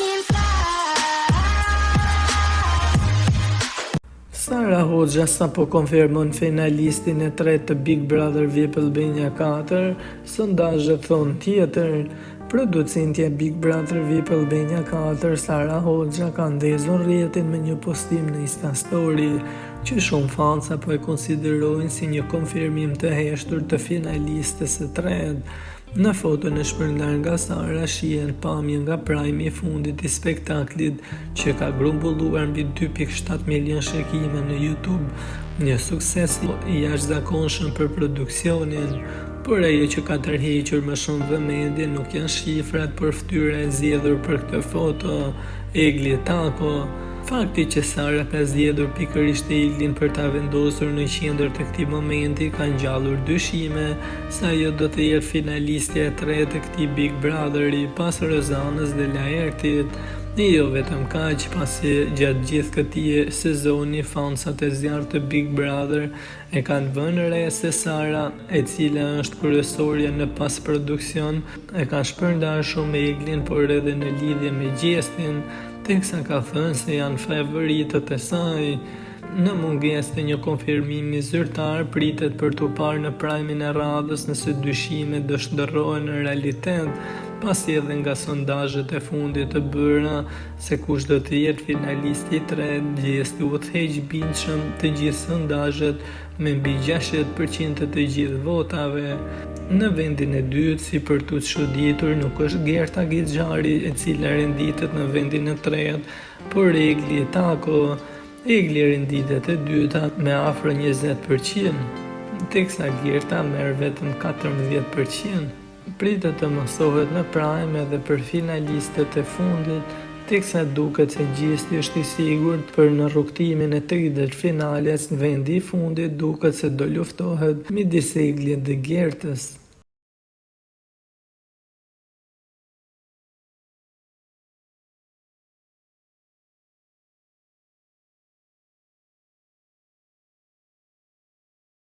can fly. Sara Hoxha sapo konfirmon finalistin e tretë të Big Brother VIP Albania 4, sondazhet thonë tjetër. Producentja Big Brother VIP Albania 4, Sara Hoxha, ka ndezur rrjetin me një postim në Insta Story, që shumë fansa po e konsiderojnë si një konfirmim të heshtur të finalistës së tretë. Në foton e shpërndar nga Sara shihen pamje nga prajmi i fundit i spektaklit, që ka grumbulluar mbi 2.7 milion shikime në YouTube, një sukses i jashtëzakonshëm për produksionin. Por ajo që ka tërhequr më shumë vëmendje nuk janë shifrat, por fytyra e zgjedhur për këtë foto, Egli Tako. Fakti që Sara ka zgjedhur pikërisht Eglin për ta vendosur në qendër të këtij momenti ka ngjallur dyshime se ajo do të jetë finalistja e tretë e këtij Big Brotheri pas Rozanës dhe Laertit. Jo vetëm kaq, pasi gjatë gjithë këtij sezoni fansat e zjarrt të Big Brother e kanë vënë re se Sara, e cila është kryesorja në pas-produksion, e ka shpërndar shumë Eglin, por edhe në lidhje me Gjestin, teksa ka thënë se janë favoritët e saj. Në mungesë të një konfirmimi zyrtar, pritet për t'u parë në prajmin e radhës nëse dyshimet do shndërrohen në realitet, pasi edhe nga sondazhet e fundit të bëra se kush do të jetë finalisti i tretë, Gjesti u theq bindshëm të gjithë sondazhet me mbi 60% të gjithë votave. Në vendin e dytë, si për tu çuditur, nuk është Gerta Gixhari, e cila renditet në vendin e tretë, por Egli Tako. Egli renditet e dyta me afro 20%, teksa Gerta merr vetëm 14%. Pritet të mësohet në prime edhe për finalistët e fundit, teksa duket se Gjesti është i sigurt për në rrugtimin e 30 finales. Në vendi i fundit duket se do luftohet midis Eglit dhe Gertës.